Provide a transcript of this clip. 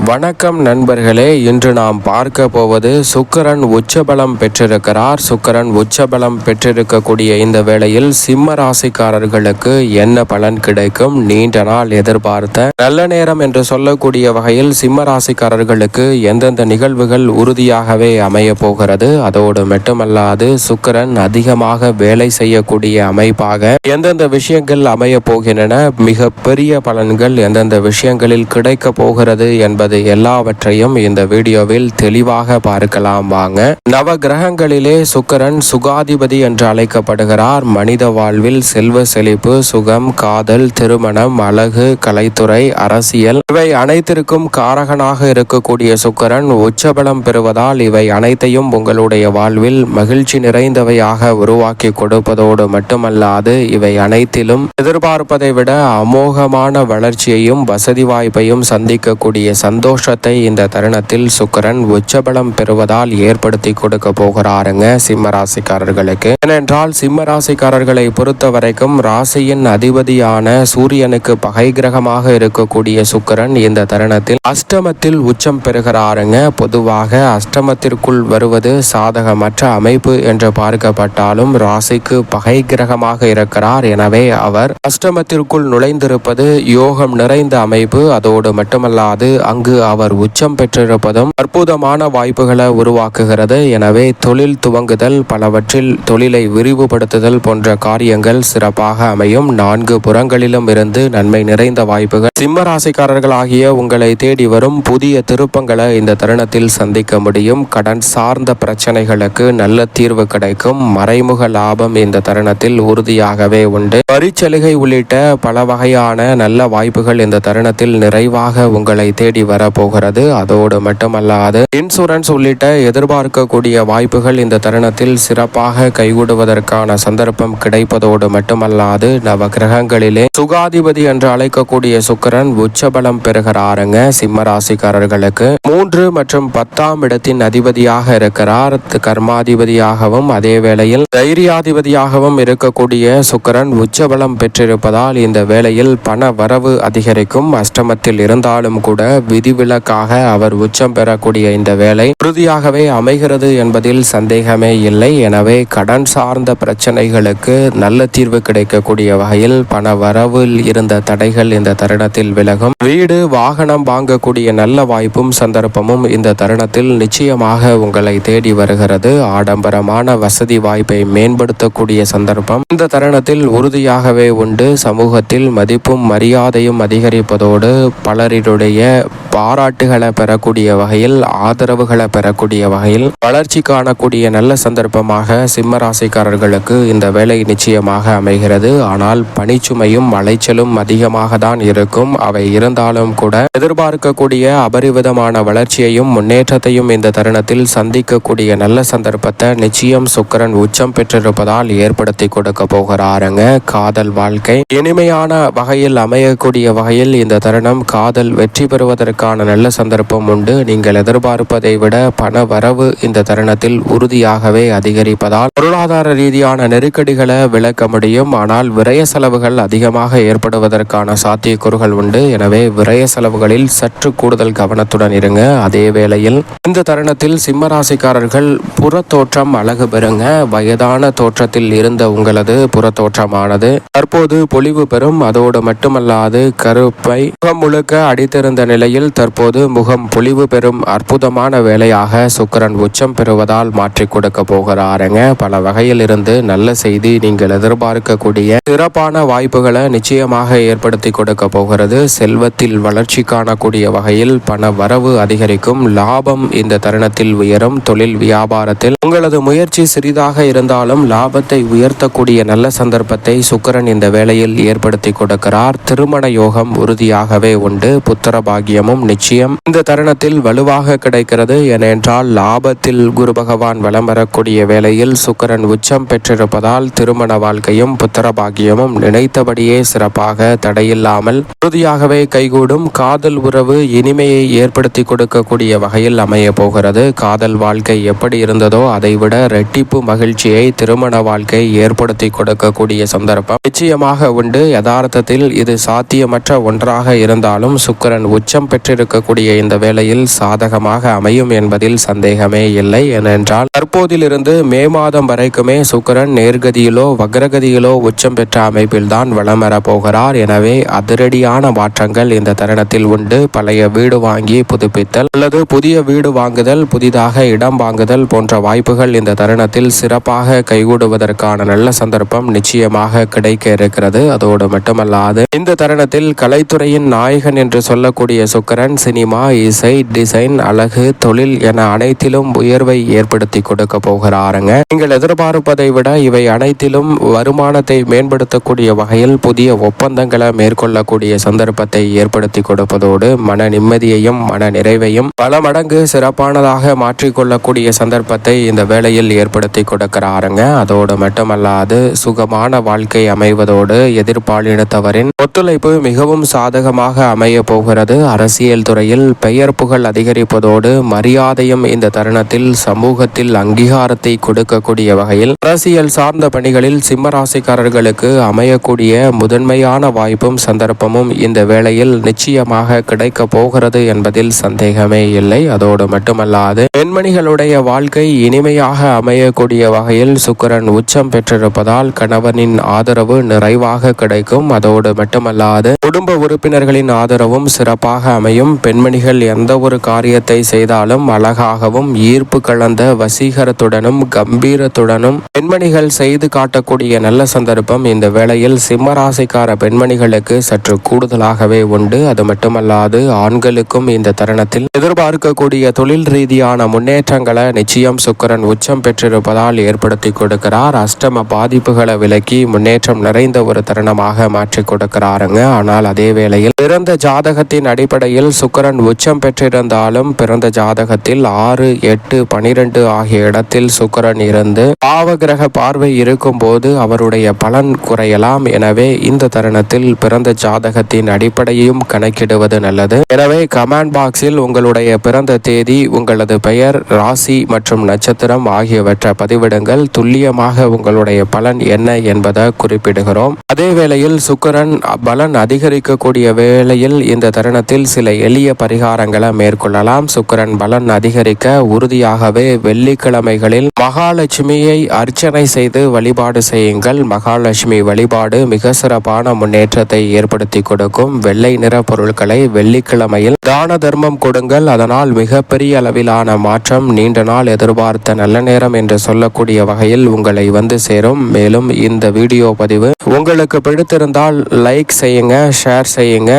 வணக்கம் நண்பர்களே, இன்று நாம் பார்க்க போவது சுக்கிரன் உச்சபலம் பெற்றிருக்கிறார். சுக்கிரன் உச்சபலம் பெற்றிருக்கக்கூடிய இந்த வேளையில் சிம்ம ராசிக்காரர்களுக்கு என்ன பலன் கிடைக்கும்? நீண்ட நாள் எதிர்பார்த்த நல்ல நேரம் என்று சொல்லக்கூடிய வகையில் சிம்ம ராசிக்காரர்களுக்கு எந்தெந்த நிகழ்வுகள் உறுதியாகவே அமைய போகிறது, அதோடு மட்டுமல்லாது சுக்கிரன் அதிகமாக வேலை செய்யக்கூடிய அமைப்பாக எந்தெந்த விஷயங்கள் அமைய போகின்றன, மிக பெரிய பலன்கள் எந்தெந்த விஷயங்களில் கிடைக்க போகிறது என்பது எல்லாவற்றையும் இந்த வீடியோவில் தெளிவாக பார்க்கலாம். வாங்க. நவ கிரகங்களிலே சுக்கிரன் சுகாதிபதி என்று அழைக்கப்படுகிறார். மனித வாழ்வில் செல்வ செழிப்பு, சுகம், காதல், திருமணம், அழகு, கலைத்துறை, அரசியல் இவை அனைத்திற்கும் காரகனாக இருக்கக்கூடிய சுக்கிரன் உச்சபலம் பெறுவதால் இவை அனைத்தையும் உங்களுடைய வாழ்வில் மகிழ்ச்சி நிறைந்தவையாக உருவாக்கி கொடுப்பதோடு மட்டுமல்லாது இவை அனைத்திலும் எதிர்பார்ப்பதை விட அமோகமான வளர்ச்சியையும் வசதி வாய்ப்பையும் சந்திக்கக்கூடிய சந்தோஷத்தை இந்த தருணத்தில் சுக்கிரன் உச்சபலம் பெறுவதால் ஏற்படுத்தி கொடுக்க போகிறாருங்க சிம்ம ராசிக்காரர்களுக்கு. ஏனென்றால் சிம்ம ராசிக்காரர்களை பொறுத்த வரைக்கும் ராசியின் அதிபதியான சூரியனுக்கு பகை கிரகமாக இருக்கக்கூடிய சுக்கிரன் இந்த தருணத்தில் அஷ்டமத்தில் உச்சம் பெறுகிறாருங்க. பொதுவாக அஷ்டமத்திற்குள் வருவது சாதகமற்ற அமைப்பு என்று பார்க்கப்பட்டாலும் ராசிக்கு பகை கிரகமாக இருக்கிறார். எனவே அவர் அஷ்டமத்திற்குள் நுழைந்திருப்பது யோகம் நிறைந்த அமைப்பு. அதோடு மட்டுமல்லாது அங்கு அவர் உச்சம் பெற்றிருப்பதும் அற்புதமான வாய்ப்புகளை உருவாக்குகிறது. எனவே தொழில் துவங்குதல், பலவற்றில் தொழிலை விரிவுபடுத்துதல் போன்ற காரியங்கள் சிறப்பாக அமையும். நான்கு புறங்களிலும் இருந்து நன்மை நிறைந்த வாய்ப்புகள் சிம்ம ராசிக்காரர்களாகிய உங்களை தேடி வரும். புதிய திருப்பங்களை இந்த தருணத்தில் சந்திக்க முடியும். கடன் சார்ந்த பிரச்சனைகளுக்கு நல்ல தீர்வு கிடைக்கும். மறைமுக லாபம் இந்த தருணத்தில் உறுதியாகவே உண்டு. வரிச்சலுகை உள்ளிட்ட பல வகையான நல்ல வாய்ப்புகள் இந்த தருணத்தில் நிறைவாக உங்களை தேடி வரப்போகிறது. அதோடு மட்டுமல்லாது இன்சூரன்ஸ் உள்ளிட்ட எதிர்பார்க்கக்கூடிய வாய்ப்புகள் இந்த தருணத்தில் சிறப்பாக கைகூடுவதற்கான சந்தர்ப்பம் கிடைப்பதோடு மட்டுமல்லாது நவ கிரகங்களிலே சுகாதிபதி என்று அழைக்கக்கூடிய சுக்கிரன் உச்சபலம் பெறுகிறாருங்க. சிம்ம ராசிக்காரர்களுக்கு 3 மற்றும் 10ஆம் இடத்தின் அதிபதியாக இருக்கிறார். கர்மாதிபதியாகவும் அதே வேளையில் தைரியாதிபதியாகவும் இருக்கக்கூடிய சுக்கிரன் உச்சபலம் பெற்றிருப்பதால் இந்த வேளையில் பண வரவு அதிகரிக்கும். அஷ்டமத்தில் இருந்தாலும் கூட விதிவிலக்காக அவர் உச்சம் பெறக்கூடிய இந்த வேலை உறுதியாகவே அமைகிறது என்பதில் சந்தேகமே இல்லை. எனவே கடன் சார்ந்த பிரச்சனைகளுக்கு நல்ல தீர்வு கிடைக்கக்கூடிய வகையில் பண வரவில் இருந்த தடைகள் இந்த தருணத்தில் விலகும். வீடு வாகனம் வாங்கக்கூடிய நல்ல வாய்ப்பும் சந்தர்ப்பமும் இந்த தருணத்தில் நிச்சயமாக உங்களை தேடி வருகிறது. ஆடம்பரமான வசதி வாய்ப்பை மேம்படுத்தக்கூடிய சந்தர்ப்பம் இந்த தருணத்தில் உறுதியாகவே உண்டு. சமூகத்தில் மதிப்பும் மரியாதையும் அதிகரிப்பதோடு பலரினுடைய பாராட்டுகளை பெறக்கூடிய வகையில், ஆதரவுகளை பெறக்கூடிய வகையில் வளர்ச்சி காணக்கூடிய நல்ல சந்தர்ப்பமாக சிம்ம ராசிக்காரர்களுக்கு இந்த வேலை நிச்சயமாக அமைகிறது. ஆனால் பணிச்சுமையும் அலைச்சலும் அதிகமாக தான் இருக்கும். அவை இருந்தாலும் கூட எதிர்பார்க்கக்கூடிய அபரிவிதமான வளர்ச்சியையும் முன்னேற்றத்தையும் இந்த தருணத்தில் சந்திக்கக்கூடிய நல்ல சந்தர்ப்பத்தை நிச்சயம் சுக்கிரன் உச்சம் பெற்றிருப்பதால் ஏற்படுத்தி கொடுக்க போகிறாருங்க. காதல் வாழ்க்கை இனிமையான வகையில் அமையக்கூடிய வகையில் இந்த தருணம் காதல் வெற்றி பெறுவதற்கான நல்ல சந்தர்ப்பம் உண்டு. நீங்கள் எதிர்பார்ப்பதை விட பண வரவு இந்த தருணத்தில் உறுதியாகவே அதிகரிப்பதால் பொருளாதார ரீதியான நெருக்கடிகளை விளக்க முடியும். ஆனால் விரய செலவுகள் அதிகமாக ஏற்படுவதற்கான சாத்தியக்கூறுகள் உண்டு. எனவே விரய செலவுகளில் சற்று கூடுதல் கவனத்துடன் இருங்க. அதே வேளையில் இந்த தருணத்தில் சிம்ம ராசிக்காரர்கள் புறத்தோற்றம் அழகு பெறுங்க. வயதான தோற்றத்தில் இருந்த உங்களது புறத்தோற்றமானது தற்போது பொலிவு பெறும். அதோடு மட்டுமல்லாது கருப்பை முகம் முழுக்க அடித்திருந்த நிலையில் தற்போது முகம் பொலிவு பெறும் அற்புதமான வேலையாக சுக்கிரன் உச்சம் பெறுவதால் மாற்றி கொடுக்க போகிறாருங்க. பல வகையில் இருந்து நல்ல செய்தி நீங்கள் எதிர்பார்க்கக்கூடிய சிறப்பான வாய்ப்புகளை நிச்சயமாக ஏற்படுத்தி கொடுக்க போகிறது. செல்வத்தில் வளர்ச்சி காணக்கூடிய வகையில் பண வரவு அதிகரிக்கும். லாபம் இந்த தருணத்தில் உயரும். தொழில் வியாபாரத்தில் உங்களது முயற்சி சிறிதாக இருந்தாலும் லாபத்தை உயர்த்தக்கூடிய நல்ல சந்தர்ப்பத்தை சுக்கிரன் இந்த வேளையில் ஏற்படுத்தி கொடுக்கிறார். திருமண யோகம் உறுதியாகவே உண்டு. புத்திர பாக்கியமும் நிச்சயம் இந்த தருணத்தில் வலுவாக கிடைக்கிறது. ஏனென்றால் லாபத்தில் குரு பகவான் வலம் வரக்கூடிய வேளையில் சுக்கிரன் உச்சம் பெற்றிருப்பதால் திருமண வாழ்க்கையும் புத்திர பாக்கியமும் நினைத்தபடியே சிறப்பாக தடையில்லாமல் உறுதியாகவே கைகூடும். காதல் உறவு இனிமையை ஏற்படுத்தி கொடுக்கக்கூடிய வகையில் அமைய போகிறது. காதல் வாழ்க்கை எப்படி இருந்ததோ அதைவிட இரட்டிப்பு மகிழ்ச்சியை திருமண வாழ்க்கை ஏற்படுத்தி கொடுக்கக்கூடிய சந்தர்ப்பம் நிச்சயமாக உண்டு. யதார்த்தத்தில் இது சாத்தியமற்ற ஒன்றாக இருந்தாலும் சுக்கிரன் உச்சம் பெற்ற பெற்றிருக்கக்கூடிய இந்த வேளையில் சாதகமாக அமையும் என்பதில் சந்தேகமே இல்லை. ஏனென்றால் தற்போதிலிருந்து மே மாதம் வரைக்குமே சுக்கிரன் நேர்கதியிலோ வக்ரகதியிலோ உச்சம் பெற்ற அமைப்பில்தான் வலம் வரப் போகிறார். எனவே அதிரடியான மாற்றங்கள் இந்த தருணத்தில் உண்டு. பழைய வீடு வாங்கி புதுப்பித்தல் அல்லது புதிய வீடு வாங்குதல், புதிதாக இடம் வாங்குதல் போன்ற வாய்ப்புகள் இந்த தருணத்தில் சிறப்பாக கைகூடுவதற்கான நல்ல சந்தர்ப்பம் நிச்சயமாக கிடைக்க இருக்கிறது. அதோடு மட்டுமல்லாது இந்த தருணத்தில் கலைத்துறையின் நாயகன் என்று சொல்லக்கூடிய சுக்கிரன் சினிமா, இசை, டிசைன், அழகு, தொழில் என அனைத்திலும் உயர்வை ஏற்படுத்தி கொடுக்க போகிறாருங்க. நீங்கள் எதிர்பார்ப்பதை விட இவை அனைத்திலும் வருமானத்தை மேம்படுத்தக்கூடிய வகையில் புதிய ஒப்பந்தங்களை மேற்கொள்ளக்கூடிய சந்தர்ப்பத்தை ஏற்படுத்தி கொடுப்பதோடு மன நிம்மதியையும் மன நிறைவையும் பல மடங்கு சிறப்பானதாக மாற்றிக்கொள்ளக்கூடிய சந்தர்ப்பத்தை இந்த வேளையில் ஏற்படுத்தி கொடுக்கிறாருங்க. அதோடு மட்டுமல்லாது சுகமான வாழ்க்கை அமைவதோடு எதிர்பாலினத்தவரின் ஒத்துழைப்பு மிகவும் சாதகமாக அமைய போகிறது. அரசியல் துறையில் பெயர் புகழ் அதிகரிப்பதோடு மரியாதையும் இந்த தருணத்தில் சமூகத்தில் அங்கீகாரத்தை கொடுக்கக்கூடிய வகையில் அரசியல் சார்ந்த பணிகளில் சிம்மராசிக்காரர்களுக்கு அமையக்கூடிய முதன்மையான வாய்ப்பும் சந்தர்ப்பமும் இந்த வேளையில் நிச்சயமாக கிடைக்க போகிறது என்பதில் சந்தேகமே இல்லை. அதோடு மட்டுமல்லாது பெண்மணிகளுடைய வாழ்க்கை இனிமையாக அமையக்கூடிய வகையில் சுக்கிரன் உச்சம் பெற்றிருப்பதால் கணவனின் ஆதரவு நிறைவாக கிடைக்கும். அதோடு மட்டுமல்லாது குடும்ப உறுப்பினர்களின் ஆதரவும் சிறப்பாக அமையும். பெண்மணிகள் எந்த ஒரு காரியத்தை செய்தாலும் அழகாகவும் ஈர்ப்பு கலந்த வசீகரத்துடனும் கம்பீரத்துடனும் பெண்மணிகள் செய்து காட்டக்கூடிய நல்ல சந்தர்ப்பம் இந்த வேளையில் சிம்மராசிக்கார பெண்மணிகளுக்கு சற்று கூடுதலாகவே உண்டு. அது மட்டுமல்லாது ஆண்களுக்கும் இந்த தருணத்தில் எதிர்பார்க்கக்கூடிய தொழில் ரீதியான முன்னேற்றங்களை நிச்சயம் சுக்கிரன் உச்சம் பெற்றிருப்பதால் ஏற்படுத்தி கொடுக்கிறார். அஷ்டம பாதிப்புகளை விலக்கி முன்னேற்றம் நிறைந்த ஒரு தருணமாக மாற்றி கொடுக்கிறாருங்க. ஆனால் அதே வேளையில் பிறந்த ஜாதகத்தின் அடிப்படையில் சுக்கிரன் உச்சம் பெற்றிருந்தாலும் பிறந்த ஜாதகத்தில் 6, 8, 12 ஆகிய இடத்தில் சுக்கிரன் இருந்து பாவகிரக பார்வை இருக்கும் போது அவருடைய பலன் குறையலாம். எனவே இந்த தருணத்தில் பிறந்த ஜாதகத்தின் அடிப்படையும் கணக்கிடுவது நல்லது. எனவே கமெண்ட் பாக்ஸில் உங்களுடைய பிறந்த தேதி, உங்களது பெயர், ராசி மற்றும் நட்சத்திரம் ஆகியவற்றை பதிவிடுங்கள். துல்லியமாக உங்களுடைய பலன் என்ன என்பதை குறிப்பிடுகிறோம். அதே வேளையில் சுக்கிரன் பலன் அதிகரிக்கக்கூடிய வேளையில் இந்த தருணத்தில் சில எளிய பரிகாரங்களை மேற்கொள்ளலாம். சுக்கிரன் பலன் அதிகரிக்க உறுதியாகவே வெள்ளிக்கிழமைகளில் மகாலட்சுமியை அர்ச்சனை செய்து வழிபாடு செய்யுங்கள். மகாலட்சுமி வழிபாடு மிக சிறப்பான முன்னேற்றத்தை ஏற்படுத்தி கொடுக்கும். வெள்ளை நிற பொருட்களை வெள்ளிக்கிழமையில் தான தர்மம் கொடுங்கள். அதனால் மிகப்பெரிய அளவிலான மாற்றம் நீண்ட நாள் எதிர்பார்த்த நல்ல நேரம் என்று சொல்லக்கூடிய வகையில் உங்களை வந்து சேரும். மேலும் இந்த வீடியோ பதிவு உங்களுக்கு பிடித்திருந்தால் லைக் செய்யுங்க, ஷேர் செய்யுங்க,